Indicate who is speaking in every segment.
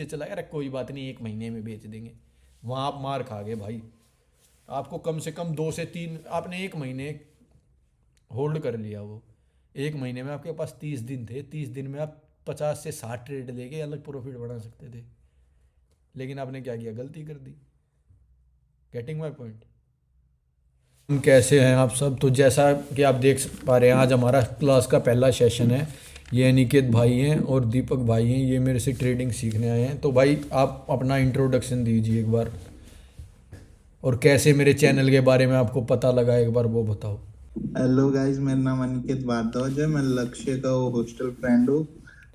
Speaker 1: ये चला यार, कोई बात नहीं, 1 महीने में बेच देंगे। वहाँ आप मार खा गए भाई। आपको कम से कम 2 से 3, आपने 1 महीने होल्ड कर लिया वो। 1 महीने में आपके पास 30 दिन थे, 30 दिन में आप 50 से 60 ट्रेड लेके अलग प्रॉफिट बना सकते थे। लेकिन आपने क्या किया, गलती कर दी। Getting my point. कैसे हैं आप सब? तो जैसा कि आप देख पा रहे हैं, आज हमारा क्लास का पहला सेशन है। ये अनिकेत भाई हैं और दीपक भाई हैं, ये मेरे से ट्रेडिंग सीखने आए हैं। तो भाई आप अपना इंट्रोडक्शन दीजिए एक बार, और कैसे मेरे चैनल के बारे में आपको पता लगा एक बार वो बताओ।
Speaker 2: हेलो गाइस, मेरा नाम अनिकेत भारद्वाज है। मैं लक्ष्य का हॉस्टल फ्रेंड हूँ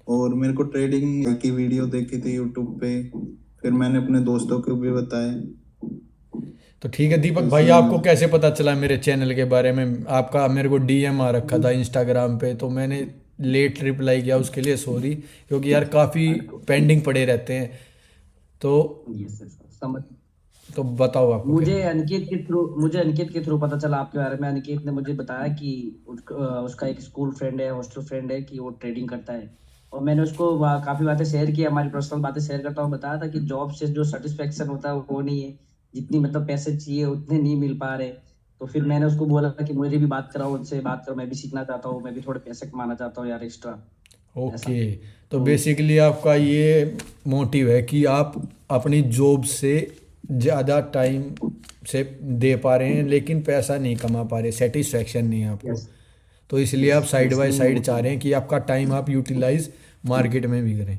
Speaker 2: और मेरे को ट्रेडिंग की वीडियो देखी थी यूट्यूब पे, फिर मैंने अपने दोस्तों को भी बताया।
Speaker 1: तो ठीक है दीपक
Speaker 2: तो
Speaker 1: भाई,
Speaker 2: इसलिए
Speaker 1: आपको कैसे पता चला मेरे चैनल के बारे में? आपका मेरे को डीएम आ रखा था इंस्टाग्राम पे, तो मैंने लेट रिप्लाई किया, उसके लिए सॉरी। क्योंकि यार काफ़ी पेंडिंग पड़े रहते हैं। तो
Speaker 3: यस सर, समझ।
Speaker 1: तो बताओ आपको क्या।
Speaker 3: मुझे अंकित के थ्रू पता चला आपके बारे में। अनिकेत ने मुझे बताया कि उसका एक स्कूल फ्रेंड है, हॉस्टल फ्रेंड है, कि वो ट्रेडिंग करता है। और मैंने उसको काफी बातें शेयर की, हमारी पर्सनल बातें शेयर करता हूँ। बताया था कि जॉब से जो सेटिस्फेक्शन होता है वो नहीं है, जितनी मतलब पैसे चाहिए उतने नहीं मिल पा रहे। तो फिर मैंने उसको बोला कि मुझे भी बात कराओ, उनसे बात करो, मैं भी सीखना चाहता हूँ, मैं भी थोड़े पैसे कमाना चाहता हूँ यार, एक्स्ट्रा ऐसा।
Speaker 1: ओके। तो
Speaker 3: तो
Speaker 1: बेसिकली आपका ये मोटिव है कि आप अपनी जॉब से ज़्यादा टाइम से दे पा रहे हैं, लेकिन पैसा नहीं कमा पा रहे, सेटिस्फैक्शन नहीं है आपको।
Speaker 3: यस,
Speaker 1: तो इसलिए
Speaker 3: यस,
Speaker 1: आप साइड
Speaker 3: यस,
Speaker 1: बाय
Speaker 3: यही
Speaker 1: साइड चाह
Speaker 3: मोटिव
Speaker 1: रहे
Speaker 3: है।
Speaker 1: हैं कि आपका टाइम आप यूटिलाइज मार्केट में भी करें।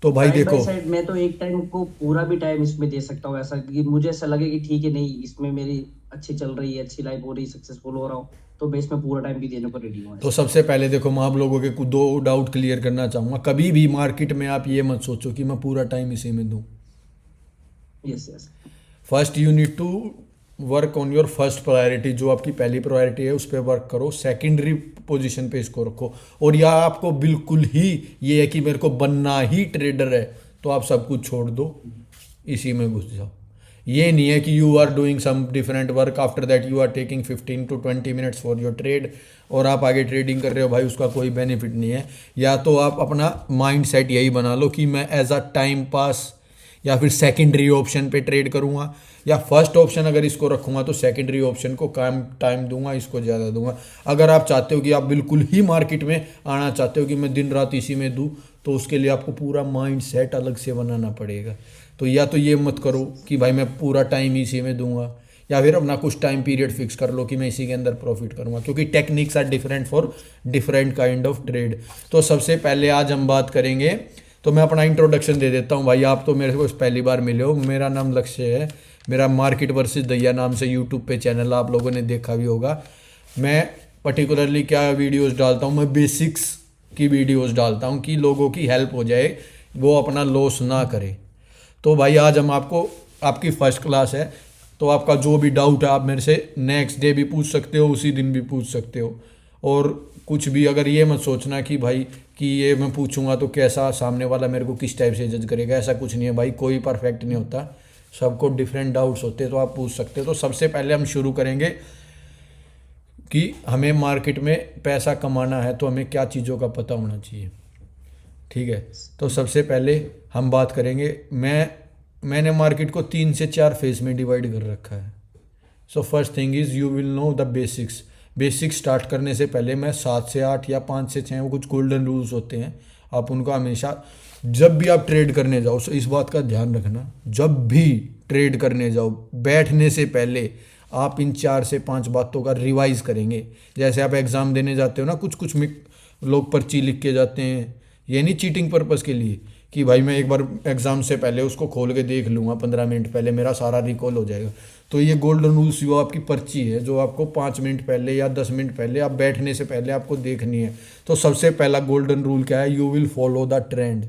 Speaker 1: तो भाई
Speaker 3: साइड बाय
Speaker 1: देखो,
Speaker 3: साइड मैं तो एक टाइम को पूरा भी टाइम इसमें दे सकता हूँ, ऐसा कि मुझे ऐसा लगे कि ठीक है, नहीं इसमें मेरी अच्छी चल रही है, अच्छी लाइफ हो रही है, सक्सेसफुल हो रहा हूँ, तो मैं इसमें पूरा टाइम भी देने को रेडी हूँ
Speaker 1: तो
Speaker 3: ऐसा।
Speaker 1: सबसे पहले देखो, मैं आप लोगों के कुछ दो डाउट क्लियर करना चाहूँगा। कभी भी मार्केट में आप ये मत सोचो कि मैं पूरा टाइम इसी में दूँ।
Speaker 3: Yes, yes,
Speaker 1: first you need to work on your first priority. जो आपकी पहली प्रायोरिटी है उस पर वर्क करो, सेकेंडरी पोजीशन पे इसको रखो। और या आपको बिल्कुल ही ये है कि मेरे को बनना ही ट्रेडर है, तो आप सब कुछ छोड़ दो, इसी में घुस जाओ। ये नहीं है कि you are doing some different work, after that you are taking 15 to 20 minutes for your trade, और आप आगे ट्रेडिंग कर रहे हो भाई, उसका कोई बेनिफिट नहीं है। या तो आप अपना माइंड सेट यही बना लो कि मैं एज अ टाइम पास या फिर सेकेंडरी ऑप्शन पे ट्रेड करूंगा, या फर्स्ट ऑप्शन अगर इसको रखूंगा तो सेकेंडरी ऑप्शन को कम टाइम दूंगा, इसको ज़्यादा दूंगा। अगर आप चाहते हो कि आप बिल्कुल ही मार्केट में आना चाहते हो कि मैं दिन रात इसी में दूं, तो उसके लिए आपको पूरा माइंड सेट अलग से बनाना पड़ेगा। तो या तो ये मत करो कि भाई मैं पूरा टाइम इसी में दूंगा, या फिर अपना कुछ टाइम पीरियड फिक्स कर लो कि मैं इसी के अंदर प्रॉफिट करूंगा, क्योंकि techniques are different for different kind of trade. तो सबसे पहले आज हम बात करेंगे, तो मैं अपना इंट्रोडक्शन दे देता हूँ भाई। आप तो मेरे को पहली बार मिले हो, मेरा नाम लक्ष्य है। मेरा मार्केट वर्सेस दैया नाम से यूट्यूब पे चैनल आप लोगों ने देखा भी होगा। मैं पर्टिकुलरली क्या वीडियोस डालता हूँ, मैं बेसिक्स की वीडियोस डालता हूँ कि लोगों की हेल्प हो जाए, वो अपना लॉस ना करे। तो भाई आज हम आपको, आपकी फर्स्ट क्लास है, तो आपका जो भी डाउट है आप मेरे से नेक्स्ट डे भी पूछ सकते हो, उसी दिन भी पूछ सकते हो। और कुछ भी अगर ये मत सोचना कि भाई कि ये मैं पूछूंगा तो कैसा सामने वाला मेरे को किस टाइप से जज करेगा, ऐसा कुछ नहीं है भाई, कोई परफेक्ट नहीं होता, सबको डिफरेंट डाउट्स होते हैं, तो आप पूछ सकते हो। तो सबसे पहले हम शुरू करेंगे कि हमें मार्केट में पैसा कमाना है तो हमें क्या चीज़ों का पता होना चाहिए। ठीक है। तो सबसे पहले हम बात करेंगे, मैंने मार्केट को 3 से 4 फेज में डिवाइड कर रखा है। So first thing is you will know the basics. Basics start करने से पहले मैं 7 से 8 या 5 से 6, वो कुछ गोल्डन रूल्स होते हैं, आप उनको हमेशा जब भी आप ट्रेड करने जाओ, इस बात का ध्यान रखना, जब भी ट्रेड करने जाओ बैठने से पहले आप इन 4 से 5 बातों का रिवाइज करेंगे। जैसे आप एग्ज़ाम देने जाते हो ना, कुछ कुछ लोग पर्ची लिख के जाते हैं, ये नहीं चीटिंग पर्पज़ के लिए कि भाई मैं एक बार एग्ज़ाम से पहले उसको खोल के देख लूँगा, 15 मिनट पहले मेरा सारा रिकॉल हो जाएगा। तो ये गोल्डन रूल्स वो आपकी पर्ची है, जो आपको 5 मिनट पहले या 10 मिनट पहले आप बैठने से पहले आपको देखनी है। तो सबसे पहला गोल्डन रूल क्या है, you will follow the trend.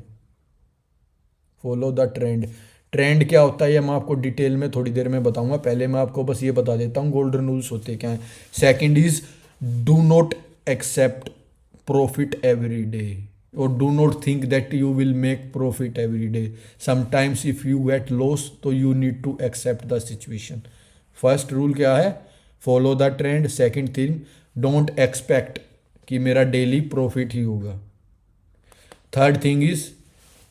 Speaker 1: Follow the trend. Trend क्या होता है ये मैं आपको डिटेल में थोड़ी देर में बताऊंगा, पहले मैं आपको बस ये बता देता हूँ गोल्डन रूल्स होते क्या हैं। Second is, do not accept profit every day, और do not think that you will make profit every day. Sometimes if you get loss तो you need to accept the situation. First rule क्या है, follow the trend. Second thing, don't expect कि मेरा daily profit ही होगा। Third thing is,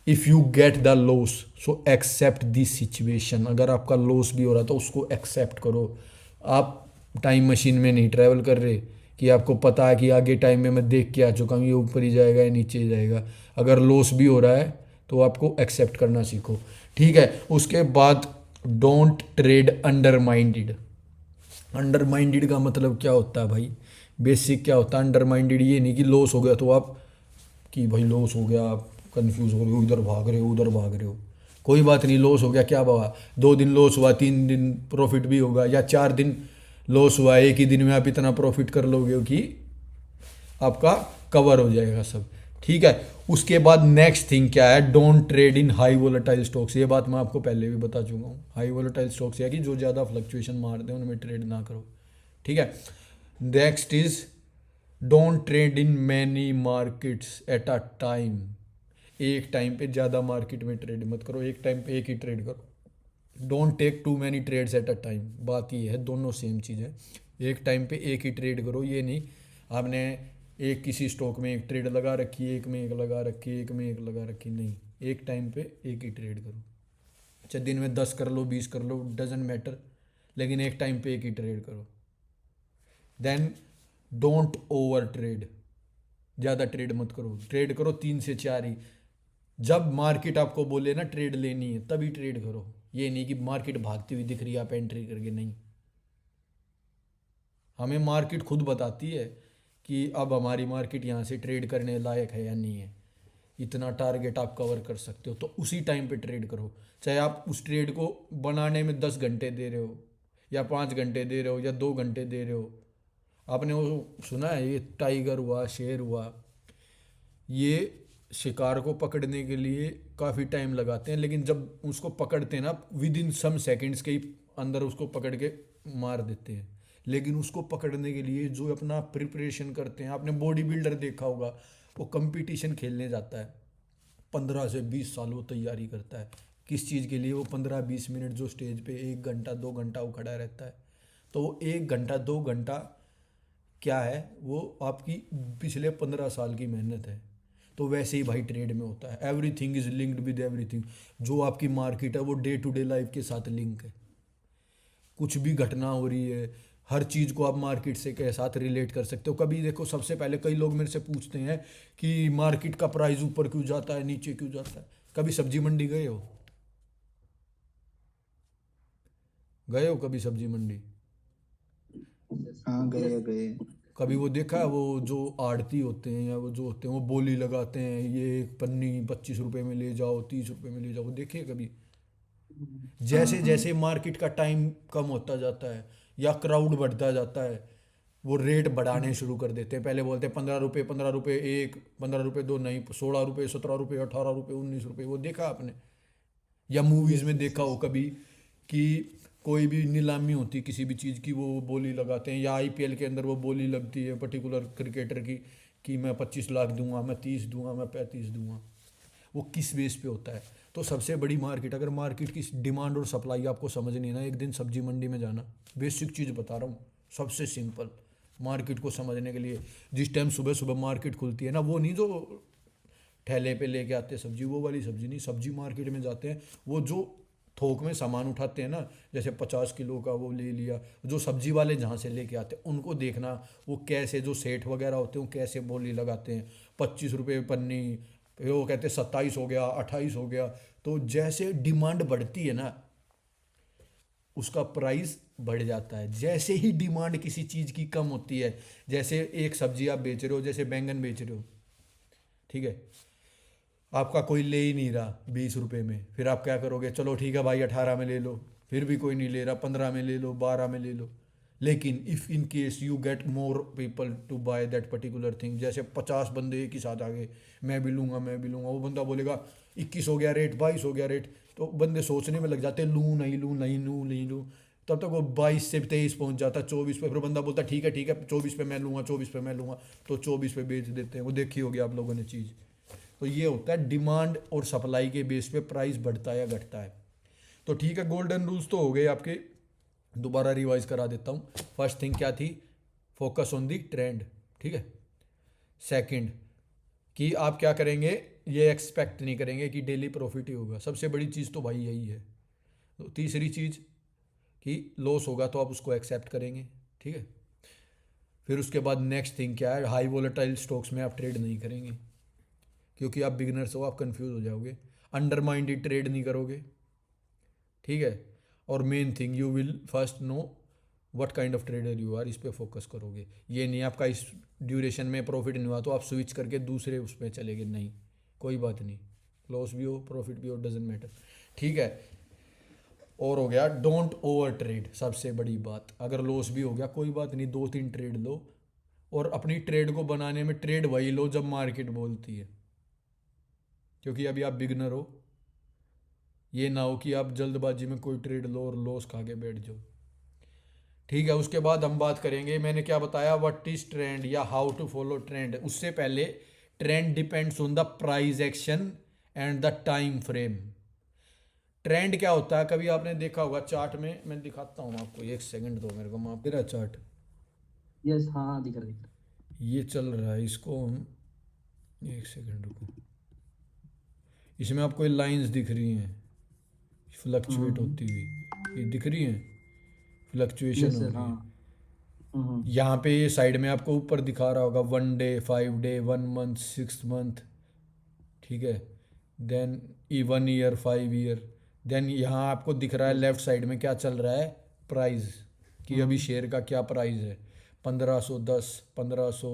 Speaker 1: if you get the loss so accept this situation. अगर आपका loss भी हो रहा तो उसको एक्सेप्ट करो। आप टाइम मशीन में नहीं ट्रैवल कर रहे कि आपको पता है कि आगे टाइम में मैं देख के आ चुका हूँ ये ऊपर ही जाएगा या नीचे ही जाएगा। अगर लॉस भी हो रहा है तो आपको एक्सेप्ट करना सीखो। ठीक है, उसके बाद don't trade under minded. Under minded का मतलब क्या होता है भाई? बेसिक क्या होता है अंडर माइंडेड? ये नहीं कि लॉस हो गया तो आप कि भाई लॉस हो गया, आप कंफ्यूज हो रहे हो, इधर भाग रहे हो उधर भाग रहे हो। कोई बात नहीं, लॉस हो गया क्या बाबा, 2 दिन लॉस हुआ, 3 दिन प्रॉफिट भी होगा, या 4 दिन लॉस हुआ, एक ही दिन में आप इतना प्रॉफिट कर लोगे कि आपका कवर हो जाएगा सब। ठीक है, उसके बाद नेक्स्ट थिंग क्या है? Don't trade in high volatile stocks. ये बात मैं आपको पहले भी बता चुका हूँ। हाई वोलेटाइल स्टॉक्स है कि जो ज़्यादा फ्लक्चुएशन मारते हैं उनमें ट्रेड ना करो। ठीक है, next is don't trade in many markets eight a time. एक टाइम पे ज़्यादा मार्केट में ट्रेड मत करो, एक टाइम पे एक ही ट्रेड करो। Don't take too many trades at a time. बात ये है, दोनों सेम चीज़ है। एक टाइम पे एक ही ट्रेड करो, ये नहीं आपने एक किसी स्टॉक में एक ट्रेड लगा रखी है, एक में एक लगा रखी है, एक में एक लगा रखी, नहीं। एक टाइम पे एक ही ट्रेड करो, चाहे दिन में 10 कर लो 20 कर लो, डजेंट मैटर, लेकिन एक टाइम पे एक ही ट्रेड करो। Then don't over trade. ज़्यादा ट्रेड मत करो, ट्रेड करो 3 से 4 ही। जब मार्केट आपको बोले ना ट्रेड लेनी है तभी ट्रेड करो, ये नहीं कि मार्केट भागती हुई दिख रही है आप एंट्री करके, नहीं। हमें मार्केट खुद बताती है कि अब हमारी मार्केट यहाँ से ट्रेड करने लायक है या नहीं है, इतना टारगेट आप कवर कर सकते हो तो उसी टाइम पे ट्रेड करो। चाहे आप उस ट्रेड को बनाने में 10 घंटे दे रहे हो या 5 घंटे दे रहे हो या 2 घंटे दे रहे हो। आपने वो सुना है, ये टाइगर हुआ, शेर हुआ, ये शिकार को पकड़ने के लिए काफ़ी टाइम लगाते हैं, लेकिन जब उसको पकड़ते हैं ना विद इन सम सेकेंड्स के ही अंदर उसको पकड़ के मार देते हैं। लेकिन उसको पकड़ने के लिए जो अपना प्रिपरेशन करते हैं, आपने बॉडी बिल्डर देखा होगा, वो कंपटीशन खेलने जाता है, 15 से 20 साल वो तैयारी करता है। किस चीज़ के लिए? वो 15-20 मिनट जो स्टेज पे 1 घंटा 2 घंटा वो खड़ा रहता है, तो वो 1 घंटा 2 घंटा क्या है? वो आपकी पिछले 15 साल की मेहनत है। तो वैसे ही भाई ट्रेड में होता है, everything is linked with everything. जो आपकी मार्केट है वो डे टू डे लाइफ के साथ लिंक है। कुछ भी घटना हो रही है, हर चीज़ को आप मार्केट से के साथ रिलेट कर सकते हो। कभी देखो, सबसे पहले कई लोग मेरे से पूछते हैं कि मार्केट का प्राइस ऊपर क्यों जाता है नीचे क्यों जाता है। कभी सब्जी मंडी गए हो? गए हो कभी सब्जी मंडी?
Speaker 2: हाँ, गए गए।
Speaker 1: कभी वो देखा है, वो जो आड़ती होते हैं या वो जो होते हैं वो बोली लगाते हैं, ये एक पन्नी 25 रुपए में ले जाओ, 30 रुपए में ले जाओ, वो देखे कभी?
Speaker 2: हाँ
Speaker 1: जैसे
Speaker 2: हाँ।
Speaker 1: जैसे मार्केट का टाइम कम होता जाता है या क्राउड बढ़ता जाता है, वो रेट बढ़ाने शुरू कर देते हैं। पहले बोलते हैं 15 रुपये, 15 रुपये एक, 15 रुपये दो, नहीं 16 रुपये, 17 रुपये, 18 रुपये, 19 रुपये, वो देखा आपने? या मूवीज़
Speaker 2: यस
Speaker 1: में
Speaker 2: यस
Speaker 1: देखा हो
Speaker 2: यस।
Speaker 1: कभी कि कोई भी नीलामी होती किसी भी चीज़ की, वो बोली लगाते हैं, या आईपीएल के अंदर वो बोली लगती है पर्टिकुलर क्रिकेटर की कि मैं 25 लाख दूंगा, मैं 30 दूंगा, मैं 35 दूंगा। वो किस बेस पे होता है? तो सबसे बड़ी मार्केट, अगर मार्केट की डिमांड और सप्लाई आपको समझनी है ना, एक दिन सब्जी मंडी में जाना। बेसिक चीज़ बता रहा हूँ, सबसे सिंपल, मार्केट को समझने के लिए। जिस टाइम सुबह सुबह मार्केट खुलती है ना, वो नहीं जो ठेले पे लेके आते हैं सब्जी, वो वाली सब्जी नहीं, सब्जी मार्केट में जाते हैं, वो जो थोक में सामान उठाते हैं ना, जैसे 50 किलो का वो ले लिया, जो सब्जी वाले जहाँ से लेके आते हैं उनको देखना, वो कैसे जो सेठ वगैरह होते हैं वो कैसे बोली लगाते हैं। 25 रुपये पन्नी, फिर वो कहते हैं 27 हो गया, 28 हो गया। तो जैसे डिमांड बढ़ती है ना, उसका प्राइस बढ़ जाता है। जैसे ही डिमांड किसी चीज़ की कम होती है, जैसे एक सब्जी आप बेच रहे हो, जैसे बैंगन बेच रहे हो, ठीक है, आपका कोई ले ही नहीं रहा 20 रुपये में, फिर आप क्या करोगे? चलो ठीक है भाई 18 में ले लो, फिर भी कोई नहीं ले रहा, 15 में ले लो, 12 में ले लो। लेकिन if in case you get more people to buy that particular thing, जैसे 50 बंदे एक ही साथ आ गए, मैं भी लूँगा मैं भी लूँगा, वो बंदा बोलेगा 21 हो गया रेट, 22 हो गया रेट, तो बंदे सोचने में लग जाते हैं लूँ नहीं लूँ नहीं लूँ नहीं लूँ। तब तक वो 22 से 23 पहुंच जाता है, 24 पे, फिर बंदा बोलता ठीक है 24 पे मैं लूँगा, 24 पे मैं लूँगा, तो 24 पे बेच देते हैं। वो देखी होगी आप लोगों ने चीज़। तो ये होता है डिमांड और सप्लाई के बेस पे प्राइस बढ़ता है या घटता है। तो ठीक है, गोल्डन रूल्स तो हो गए आपके, दोबारा रिवाइज करा देता हूँ। फर्स्ट थिंग क्या थी? फोकस ऑन दी ट्रेंड, ठीक है। सेकंड कि आप क्या करेंगे, ये एक्सपेक्ट नहीं करेंगे कि डेली प्रॉफिट ही होगा। सबसे बड़ी चीज़ तो भाई यही है। तो तीसरी चीज़ कि लॉस होगा तो आप उसको एक्सेप्ट करेंगे, ठीक है। फिर उसके बाद नेक्स्ट थिंग क्या है, हाई वोलेटाइल स्टॉक्स में आप ट्रेड नहीं करेंगे, क्योंकि आप बिगिनर्स हो, आप कंफ्यूज हो जाओगे। अंडर माइंडेड ट्रेड नहीं करोगे, ठीक है। और main thing, you will first know what kind of trader you are, इस पे फोकस करोगे। ये नहीं आपका इस ड्यूरेशन में प्रॉफिट नहीं हुआ तो आप स्विच करके दूसरे उसमें चले गए, नहीं, कोई बात नहीं, लॉस भी हो प्रॉफिट भी हो, डजेंट मैटर, ठीक है। और हो गया डोंट ओवर ट्रेड, सबसे बड़ी बात। अगर लॉस भी हो गया कोई बात नहीं, 2-3 ट्रेड लो, और अपनी ट्रेड को बनाने में ट्रेड वही लो जब मार्केट बोलती है, क्योंकि अभी आप बिगनर हो। ये ना हो कि आप जल्दबाजी में कोई ट्रेड लो और लॉस खा के बैठ जाओ, ठीक है। उसके बाद हम बात करेंगे, मैंने क्या बताया, व्हाट इज ट्रेंड या हाउ टू फॉलो ट्रेंड। उससे पहले, trend depends on the price action and the time frame. Trend क्या होता है, कभी आपने देखा होगा चार्ट में, मैं दिखाता हूँ आपको, एक सेकंड दो मेरे को, माफ मेरा चार्ट
Speaker 3: यस, हाँ हाँ, दिख रहा दिख रहा।
Speaker 1: ये चल रहा है, इसको हम, एक सेकंड रुको, इसमें आपको ये लाइंस दिख रही हैं फ्लक्चुएट होती हुई, ये दिख रही हैं, फ्लक्चुएशन
Speaker 3: यस
Speaker 1: हो
Speaker 3: सर,
Speaker 1: रही
Speaker 3: हाँ।
Speaker 1: है। यहाँ पे ये साइड में आपको ऊपर दिखा रहा होगा 1 डे, 5 डे, 1 मंथ, 6 मंथ, ठीक है। Then 1 year, 5 year. देन यहाँ आपको दिख रहा है
Speaker 3: यस।
Speaker 1: लेफ्ट साइड में क्या चल रहा है, प्राइस, कि अभी शेयर का क्या प्राइस है, 1510, 1500,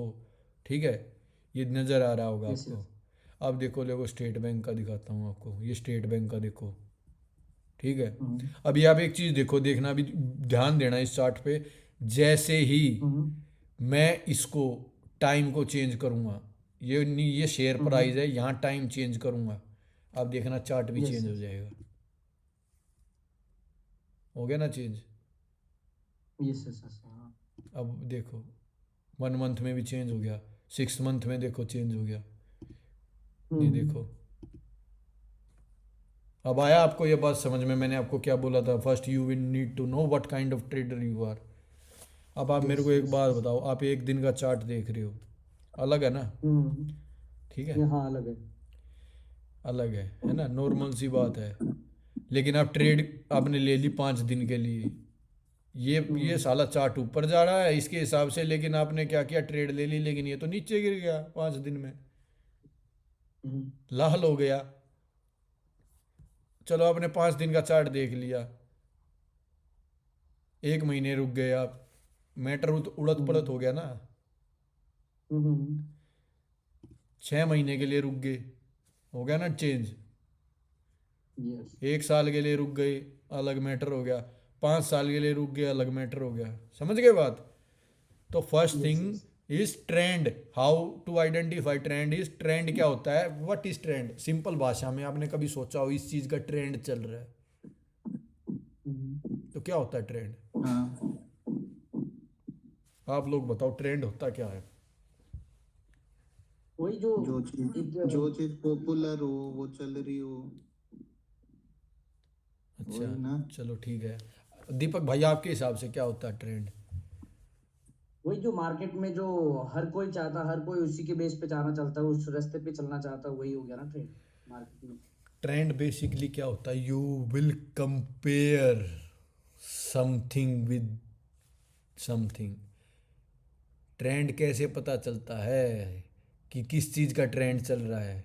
Speaker 1: ठीक है। ये नज़र आ रहा होगा
Speaker 3: यस
Speaker 1: आपको।
Speaker 3: यस।
Speaker 1: अब देखो स्टेट बैंक का दिखाता हूँ आपको, ये स्टेट बैंक का देखो, ठीक है। अभी आप एक चीज़ देखो, देखना अभी, ध्यान देना इस चार्ट पे। जैसे ही मैं इसको टाइम को चेंज करूँगा, ये नहीं, ये शेयर प्राइस है, यहाँ टाइम चेंज करूँगा, आप देखना चार्ट भी
Speaker 3: यस
Speaker 1: चेंज हो
Speaker 3: यस।
Speaker 1: जाएगा। हो गया ना चेंज।
Speaker 3: यस यस यस, हाँ।
Speaker 1: अब देखो 1 मंथ में भी चेंज हो गया, 6 मंथ में देखो चेंज हो गया, ये देखो। अब आया आपको ये बात समझ में, मैंने आपको क्या बोला था, first you will need to know what kind of trader you are. अब आप मेरे
Speaker 3: यस
Speaker 1: को एक
Speaker 3: यस
Speaker 1: बात
Speaker 3: यस।
Speaker 1: बताओ, आप एक दिन का चार्ट देख रहे हो, अलग है ना, ठीक है,
Speaker 3: ये हाँ अलग है।
Speaker 1: अलग है ना, नॉर्मल सी बात है। लेकिन आप ट्रेड आपने ले ली 5 दिन के लिए, ये साला चार्ट ऊपर जा रहा है इसके हिसाब से, लेकिन आपने क्या किया, ट्रेड ले ली, लेकिन ये तो नीचे गिर गया 5 दिन में, लाल हो गया। चलो आपने 5 दिन का चार्ट देख लिया, 1 महीने रुक गए आप, मैटर उड़द पड़त हो गया ना। 6 महीने के लिए रुक गए, हो गया ना चेंज।
Speaker 3: यस
Speaker 1: 1 साल के लिए रुक गए, अलग मैटर हो गया। 5 साल के लिए रुक गए, अलग मैटर हो गया। समझ गए बात। तो first
Speaker 3: yes
Speaker 1: thing
Speaker 3: yes.
Speaker 1: Is trend, how to identify trend is, trend क्या होता है, व्हाट इज ट्रेंड। सिंपल भाषा में आपने कभी सोचा हो इस चीज का ट्रेंड चल रहा है, तो क्या होता है ट्रेंड,
Speaker 2: हाँ,
Speaker 1: आप लोग बताओ ट्रेंड होता क्या है।
Speaker 3: वही जो
Speaker 2: जो
Speaker 3: एक
Speaker 2: चीज पॉपुलर हो, वो चल रही हो,
Speaker 1: अच्छा,
Speaker 2: वही ना।
Speaker 1: चलो ठीक है। दीपक भाई आपके हिसाब से क्या होता है ट्रेंड।
Speaker 3: वही जो मार्केट में जो हर कोई चाहता, हर कोई उसी के बेस पे जाना चाहता है, उस रास्ते पे चलना चाहता है, वही हो गया ना ट्रेंड मार्केट में।
Speaker 1: ट्रेंड बेसिकली क्या होता है, you will compare something with something. Trend कैसे पता चलता है कि किस चीज़ का ट्रेंड चल रहा है,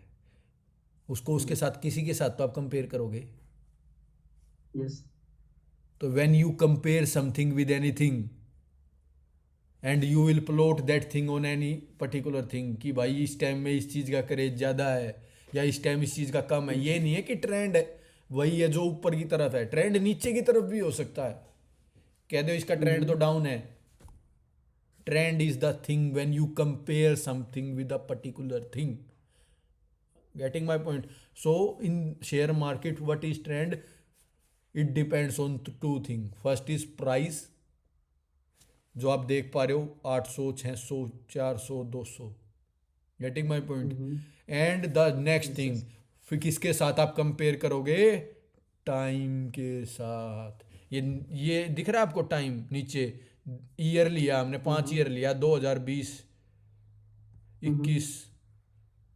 Speaker 1: उसको उसके साथ, किसी के साथ तो आप कंपेयर करोगे।
Speaker 3: यस।
Speaker 1: तो when you compare something with anything and you will plot that thing on any particular thing, कि भाई इस टाइम में इस चीज़ का क्रेज ज़्यादा है या इस टाइम इस चीज़ का कम है। ये नहीं है कि ट्रेंड वही है जो ऊपर की तरफ है, ट्रेंड नीचे की तरफ भी हो सकता है। कह दो इसका ट्रेंड तो डाउन है। Trend is the thing when you compare something with a particular thing. Getting my point. So in share market what is trend, it depends on 2 thing. First is price, जो आप देख पा रहे हो 800, 600, 400, 200। Getting my point. And the next thing, फिर किसके साथ आप कंपेयर करोगे, टाइम के साथ। ये दिख रहा है आपको टाइम नीचे, ईयर लिया हमने, 5 ईयर लिया, 2020, 21,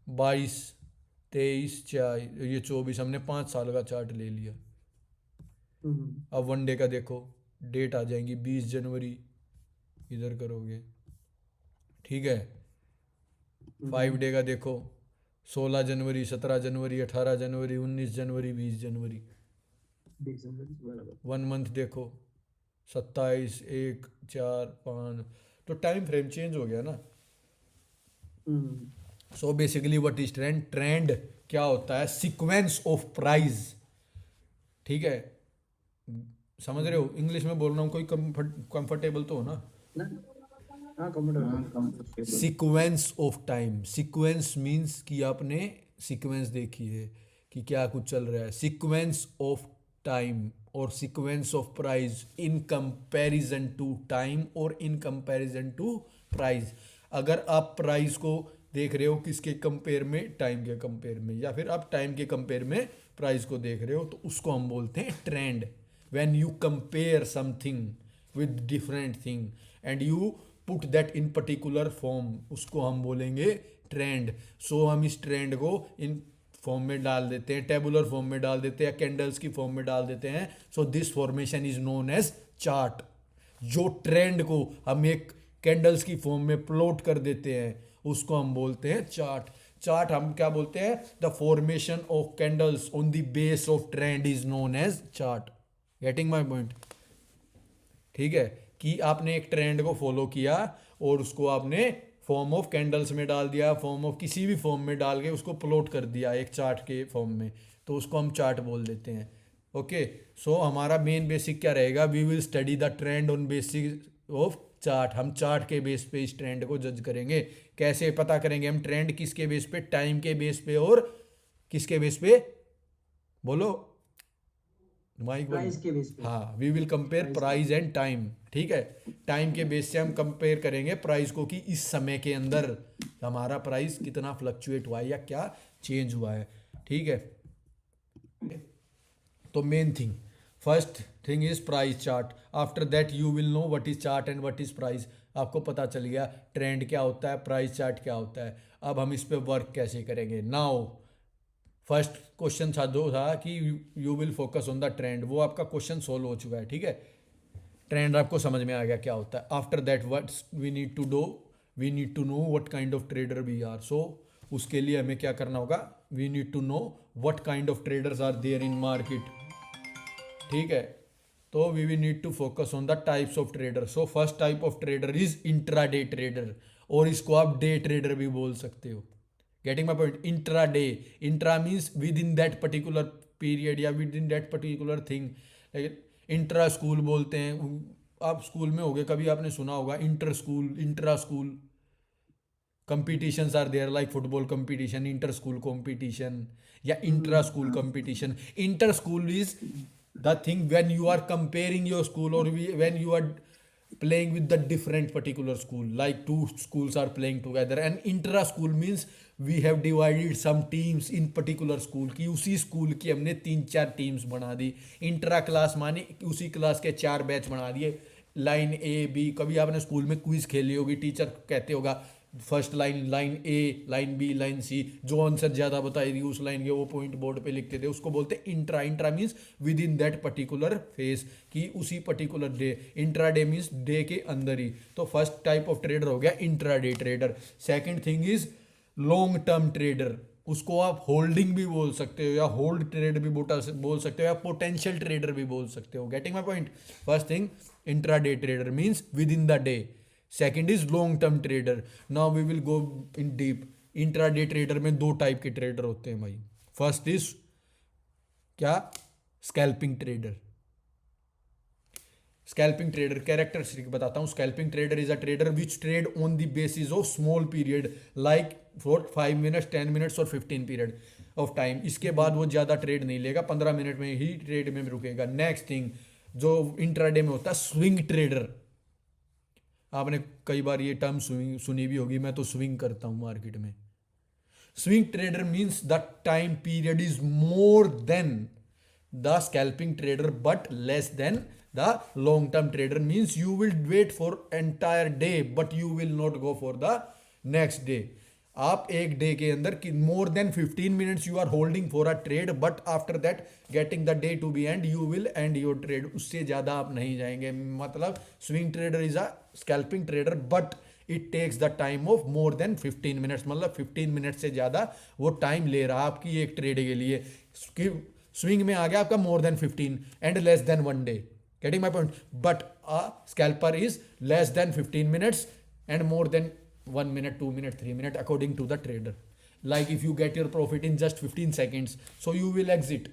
Speaker 1: 22, 23, 4, ये 24, हमने 5 साल का चार्ट ले लिया। अब 1 डे का देखो, डेट आ जाएंगी 20 जनवरी, इधर करोगे, ठीक है। 5 डे का देखो, 16 जनवरी, 17 जनवरी, 18 जनवरी, 19 जनवरी, 20 जनवरी।
Speaker 3: बराबर।
Speaker 1: 1 मंथ देखो, 27, 1, 4, 5, तो टाइम फ्रेम चेंज हो गया ना। So basically what is trend? Trend क्या होता है? सीक्वेंस ऑफ प्राइस, ठीक है। समझ रहे हो? इंग्लिश में बोल रहा हूँ, कोई कंफर्टेबल तो हो ना।
Speaker 3: ना, हाँ कंप्यूटर।
Speaker 2: हाँ comfortable.
Speaker 1: Sequence of time, sequence means कि आपने सीक्वेंस देखी है कि क्या कुछ चल रहा है। सीक्वेंस ऑफ टाइम और sequence of price in comparison to time और इन कंपैरिजन टू प्राइस। अगर आप प्राइस को देख रहे हो किसके कंपेयर में? टाइम के कंपेयर में, या फिर आप टाइम के कंपेयर में प्राइस को देख रहे हो, तो उसको हम बोलते हैं trend. When you compare something with different thing and you put that in particular form, उसको हम बोलेंगे ट्रेंड। सो हम इस ट्रेंड को इन फॉर्म में डाल देते हैं, टेबुलर फॉर्म में डाल देते हैं, कैंडल्स की फॉर्म में डाल देते हैं। So this formation is known as chart. जो ट्रेंड को हम एक कैंडल्स की फॉर्म में प्लॉट कर देते हैं, उसको हम बोलते हैं चार्ट। चार्ट हम क्या बोलते हैं? The formation of candles on the base of trend is known as chart. Getting my point? ठीक है, कि आपने एक ट्रेंड को फॉलो किया और उसको आपने फॉर्म ऑफ कैंडल्स में डाल दिया, फॉर्म ऑफ किसी भी फॉर्म में डाल के उसको प्लॉट कर दिया एक चार्ट के फॉर्म में, तो उसको हम चार्ट बोल देते हैं। ओके, सो हमारा मेन बेसिक क्या रहेगा? We will study the trend on basis of chart. हम चार्ट के बेस पे इस ट्रेंड को जज करेंगे। कैसे पता करेंगे हम ट्रेंड? किसके बेस पे? टाइम के बेस पे। और किसके बेस पे? बोलो माइक।
Speaker 3: प्राइस के बेस पे।
Speaker 1: हाँ, we will compare price and time. ठीक है, टाइम के बेस से हम कंपेयर करेंगे प्राइस को कि इस समय के अंदर हमारा प्राइस कितना फ्लक्चुएट हुआ है या क्या चेंज हुआ है। ठीक है, तो main thing, first thing is price chart. After that you will know what is chart and what is price. आपको पता चल गया ट्रेंड क्या होता है, प्राइस चार्ट क्या होता है। अब हम इस पे वर्क कैसे करेंगे? नाउ फर्स्ट क्वेश्चन था जो था कि you will focus on the trend, वो आपका क्वेश्चन सोल्व हो चुका है। ठीक है, ट्रेंड आपको समझ में आ गया क्या होता है। After that what we need to do, we need to know what kind of trader we are. So उसके लिए हमें क्या करना होगा? We need to know what kind of traders are there in market. ठीक है, तो we will need to focus on the types of trader. So first type of trader is intraday trader, और इसको आप डे ट्रेडर भी बोल सकते हो। Getting my point? Intra day, intra means within that particular period या within that particular thing. Intra school बोलते हैं, आप स्कूल में होगे कभी आपने सुना होगा inter school, intra school competitions are there like football competition, inter school competition या intra school competition. Inter school is the thing when you are comparing your school or when you are playing with the different particular school, like two schools are playing together. And intra school means we have divided some teams in particular school, कि उसी school की हमने 3-4 teams बना दी। Intra class माने उसी class के 4 batch बना दिए, लाइन ए बी। कभी आपने स्कूल में क्विज खेली होगी, टीचर कहते होगा फर्स्ट लाइन, लाइन ए, लाइन बी, लाइन सी, जो आंसर ज़्यादा बताएगी उस लाइन के वो पॉइंट बोर्ड पे लिखते थे, उसको बोलते हैं intra. Intra means within that particular phase, कि उसी particular day. Intra day means day के अंदर ही। तो फर्स्ट टाइप ऑफ ट्रेडर हो गया intra day trader. Second thing is long term trader, उसको आप होल्डिंग भी बोल सकते हो या होल्ड ट्रेड भी बोल सकते हो या पोटेंशियल ट्रेडर भी बोल सकते हो। Getting my point? First thing intraday trader means within the day. Second is long term trader. Now we will go in deep. Intraday trader में 2 टाइप के ट्रेडर होते हैं भाई। First is क्या? Scalping trader. Scalping trader characteristic बताता हूं। Scalping trader is a trader which trade on the basis of small period like for 5 minutes, 10 minutes और 15 period of time. इसके बाद वो ज़्यादा ट्रेड नहीं लेगा, 15 मिनट में ही ट्रेड में रुकेगा। नेक्स्ट थिंग जो इंट्राडे में होता है स्विंग ट्रेडर। आपने कई बार ये टर्म सुनी भी होगी, मैं तो स्विंग करता हूं मार्केट में। Swing trader means the time period is more than the scalping trader but less than the long term trader. Means you will wait for entire day but you will not go for the next day. आप एक day के अंदर कि more than 15 minutes you are holding for a trade, but after that getting the day to be end you will end your trade. उससे ज़्यादा आप नहीं जाएंगे। मतलब swing trader is a scalping trader but it takes the time of more than 15 minutes. मतलब 15 minute से ज़्यादा वो टाइम ले रहा है आपकी एक ट्रेड के लिए। स्विंग में आ गया आपका मोर than 15 and less than 1 day. Getting my point. But a scalper is less than 15 minutes and more than 1 minute, 2 minute, 3 minute according to the trader. Like if you get your profit in just 15 seconds, so you will exit.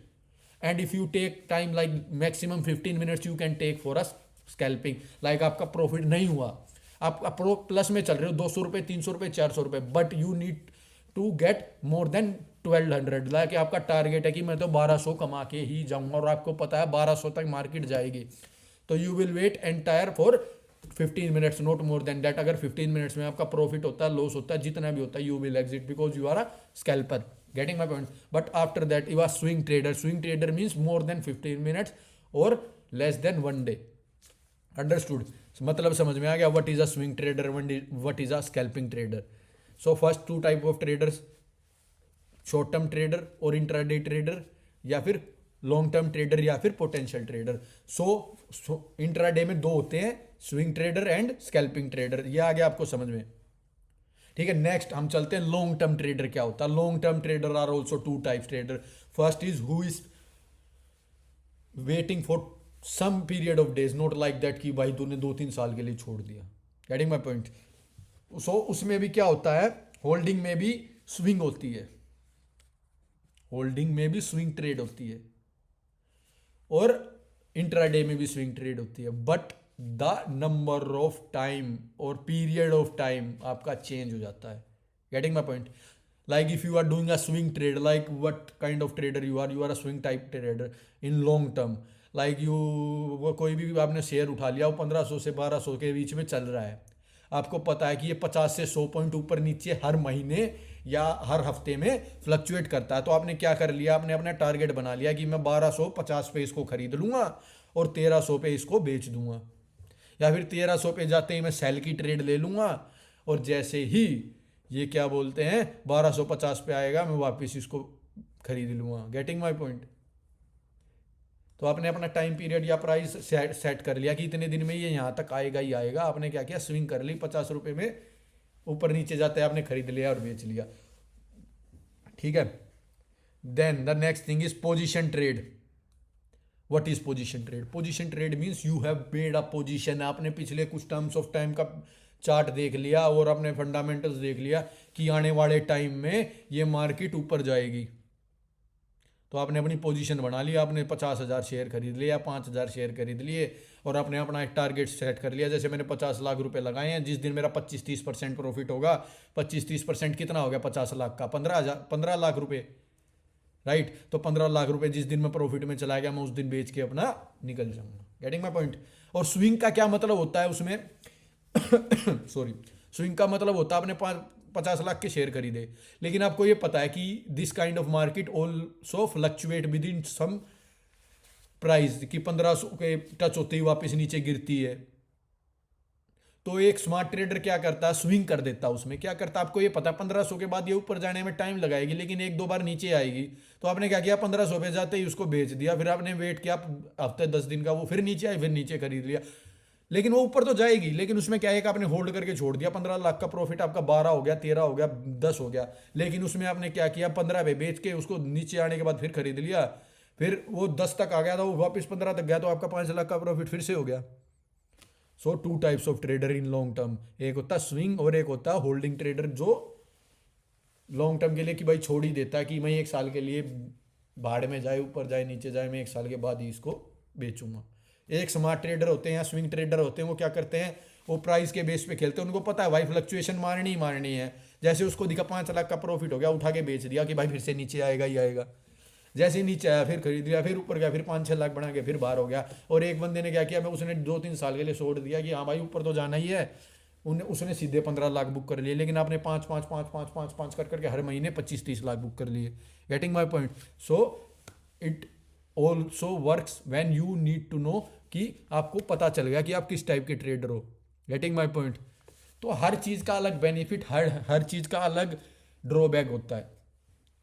Speaker 1: And if you take time like maximum 15 minutes you can take for a scalping. Like आपका profit नहीं हुआ, आप plus में चल रहे हो 200 रुपये, 300 रुपये, 400 रुपये, but you need to get more than 1200। Like आपका टारगेट है कि मैं तो 1200 कमा के ही जाऊंगा और आपको पता है 1200 तक मार्केट जाएगी, तो you will wait entire for 15 minutes, not more than that. अगर 15 मिनट्स में आपका प्रॉफिट होता है, लॉस होता है, जितना भी होता है, you will exit because you are a scalper. Getting my point. But after that you are swing trader. Swing trader means more than 15 minutes और लेस देन 1 डे। अंडरस्टूड? मतलब समझ में आ गया what is a swing trader, what is a scalping trader. So first 2 type of traders, short term trader और intraday trader, या फिर long term trader या फिर पोटेंशियल ट्रेडर। सो इंट्राडे में 2 होते हैं, swing trader and scalping trader. ये आ गया आपको समझ में? ठीक है। नेक्स्ट हम चलते हैं लॉन्ग टर्म ट्रेडर क्या होता है। Long term trader are also 2 types trader. First is who is waiting for some period of days, not like that कि भाई तूने 2-3 साल के लिए छोड़ दिया। Getting my point. सो उसमें भी क्या होता है, होल्डिंग में भी स्विंग होती है, होल्डिंग में भी स्विंग ट्रेड होती है और इंट्राडे में भी स्विंग ट्रेड होती है, but the number of time और पीरियड ऑफ टाइम आपका चेंज हो जाता है। Getting my point. Like if you are doing a swing trade, like what kind of trader you are a swing type trader in long term. Like you कोई भी आपने share उठा लिया, वो 1500 से 1200 के बीच में चल रहा है, आपको पता है कि ये 50 से 100 पॉइंट ऊपर नीचे हर महीने या हर हफ्ते में फ्लक्चुएट करता है। तो आपने क्या कर लिया, आपने अपना टारगेट बना लिया कि मैं 1250 पे इसको खरीद लूंगा और 1300 पे इसको बेच दूंगा, या फिर 1300 पे जाते ही मैं सेल की ट्रेड ले लूंगा और जैसे ही ये क्या बोलते हैं 1250 पे आएगा मैं वापस इसको खरीद लूंगा। Getting my point. तो आपने अपना टाइम पीरियड या प्राइस सेट कर लिया कि इतने दिन में ये यहाँ तक आएगा ही आएगा। आपने क्या किया, स्विंग कर ली, 50 रुपये में ऊपर नीचे जाते हैं आपने खरीद लिया और बेच लिया। ठीक है। Then the next thing is position trade. What is position trade? Position trade means you have made a position. आपने पिछले कुछ टर्म्स ऑफ टाइम का चार्ट देख लिया और अपने फंडामेंटल्स देख लिया कि आने वाले टाइम में ये मार्केट ऊपर जाएगी, तो आपने अपनी पोजीशन बना लिया। आपने 50,000 शेयर खरीद लिया, 5,000 शेयर खरीद लिए और आपने अपना एक टारगेट सेट कर लिया। जैसे मैंने 50 लाख रुपए लगाए हैं, जिस दिन मेरा 25-30% प्रॉफिट होगा, 25-30% कितना हो गया 50 लाख का, 15 लाख रुपए, राइट। तो 15 लाख रुपए जिस दिन मैं प्रॉफिट में चला गया, मैं उस दिन बेच के अपना निकल जाऊंगा। Getting my point. और स्विंग का क्या मतलब होता है उसमें सॉरी, स्विंग का मतलब होता है आपने 50 लाख के शेयर खरीदे, लेकिन आपको ये पता है कि this kind of market also fluctuate within some price, कि 1500 के टच होते ही वापस नीचे गिरती है। तो एक स्मार्ट ट्रेडर क्या करता है, स्विंग कर देता है। उसमें क्या करता है, आपको ये पता है 1500 के बाद ये ऊपर जाने में टाइम लगाएगी, लेकिन 1-2 बार नीचे आएगी। तो आपने क्या किया, 1500 पे जाते ही उसको बेच दिया, फिर आपने वेट किया हफ्ते 10 दिन का, वो फिर नीचे आई, फिर नीचे खरीद लिया। लेकिन वो ऊपर तो जाएगी, लेकिन उसमें क्या है कि आपने होल्ड करके छोड़ दिया। 15 लाख का प्रॉफिट आपका 12 हो गया, 13 हो गया, 10 हो गया, लेकिन उसमें आपने क्या किया, 15 पे बेच के उसको नीचे आने के बाद फिर खरीद लिया, फिर वो 10 तक आ गया था, वो वापस 15 तक गया, तो आपका 5 लाख का प्रॉफिट फिर से हो गया। सो 2 types of trader in long term, एक होता है स्विंग और एक होता है होल्डिंग ट्रेडर, जो लॉन्ग टर्म के लिए कि भाई छोड़ ही देता है कि मैं 1 साल के लिए भाड़ में जाए, ऊपर जाए, नीचे जाए, मैं 1 साल के बाद ही इसको बेचूंगा। एक स्मार्ट ट्रेडर होते हैं या स्विंग ट्रेडर होते हैं, वो क्या करते हैं, वो प्राइस के बेस पे खेलते हैं। उनको पता है भाई फ्लक्चुएशन मारनी ही मारनी है। जैसे उसको दिखा 5 लाख का प्रॉफिट हो गया, उठा के बेच दिया कि भाई फिर से नीचे आएगा ही आएगा। जैसे ही नीचे आया फिर खरीद लिया, फिर ऊपर गया, फिर 5-6 लाख बना के फिर बाहर हो गया। और एक बंदे ने क्या किया, मैं उसने 2-3 साल के लिए छोड़ दिया कि हाँ भाई ऊपर तो जाना ही है, उसने सीधे 15 लाख बुक कर लिए, लेकिन आपने 5 कर करके हर महीने 25-30 लाख बुक कर लिए। Getting my point. So it also works when you need to know, कि आपको पता चल गया कि आप किस टाइप के ट्रेडर हो। Getting my point. तो हर चीज़ का अलग बेनिफिट, हर चीज़ का अलग ड्रॉबैक होता है।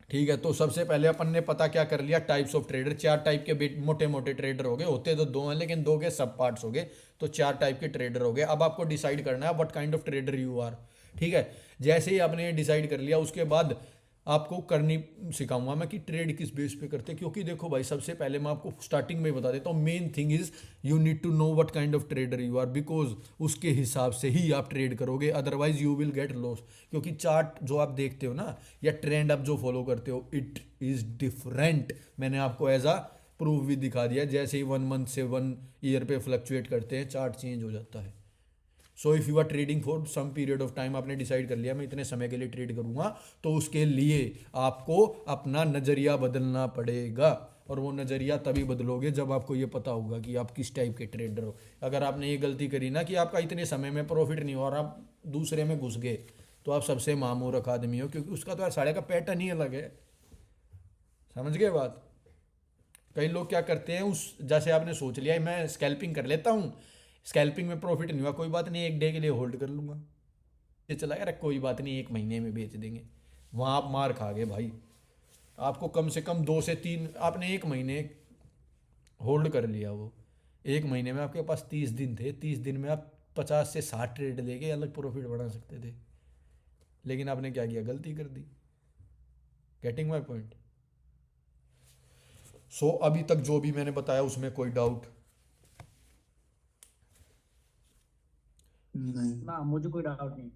Speaker 1: ठीक है, तो सबसे पहले अपन ने पता क्या कर लिया, टाइप्स ऑफ ट्रेडर। चार टाइप के मोटे मोटे ट्रेडर हो गए, होते तो दो हैं लेकिन दो के सब पार्ट्स हो गए, तो चार टाइप के ट्रेडर हो गए। अब आपको डिसाइड करना है what kind of trader you are. ठीक है, जैसे ही आपने डिसाइड कर लिया उसके बाद आपको करनी सिखाऊंगा मैं कि ट्रेड किस बेस पे करते हैं। क्योंकि देखो भाई, सबसे पहले मैं आपको स्टार्टिंग में बता देता हूँ, main thing is you need to know what kind of trader you are, because उसके हिसाब से ही आप ट्रेड करोगे, otherwise you will get loss. क्योंकि चार्ट जो आप देखते हो ना, या ट्रेंड आप जो फॉलो करते हो, इट इज डिफरेंट। मैंने आपको एज अ प्रूफ भी दिखा दिया, जैसे ही 1 मंथ से 1 ईयर पे फ्लक्चुएट करते हैं चार्ट चेंज हो जाता है। So if you are trading for some period of time, आपने डिसाइड कर लिया मैं इतने समय के लिए ट्रेड करूंगा, तो उसके लिए आपको अपना नज़रिया बदलना पड़ेगा। और वो नज़रिया तभी बदलोगे जब आपको ये पता होगा कि आप किस टाइप के ट्रेडर हो। अगर आपने ये गलती करी ना कि आपका इतने समय में प्रॉफिट नहीं हो और आप दूसरे में घुस गए, तो आप सबसे मामूरख आदमी हो, क्योंकि उसका तो यार साढ़े का पैटर्न ही अलग है। समझ गए बात? कई लोग क्या करते हैं, उस जैसे आपने सोच लिया मैं स्कैल्पिंग कर लेता हूँ, स्कैल्पिंग में प्रॉफिट नहीं हुआ, कोई बात नहीं, 1 डे के लिए होल्ड कर लूंगा, ये चला यार कोई बात नहीं, 1 महीने में बेच देंगे। वहाँ आप मार खा गए भाई। आपको कम से कम 2 से 3, आपने 1 महीने होल्ड कर लिया, वो 1 महीने में आपके पास 30 दिन थे, 30 दिन में आप 50 से 60 ट्रेड लेके अलग प्रॉफिट बना सकते थे। लेकिन आपने क्या किया, गलती कर दी। Getting my point? सो अभी तक जो भी मैंने बताया उसमें कोई डाउट?
Speaker 2: नहीं।
Speaker 3: ना, मुझे कोई डाउट नहीं।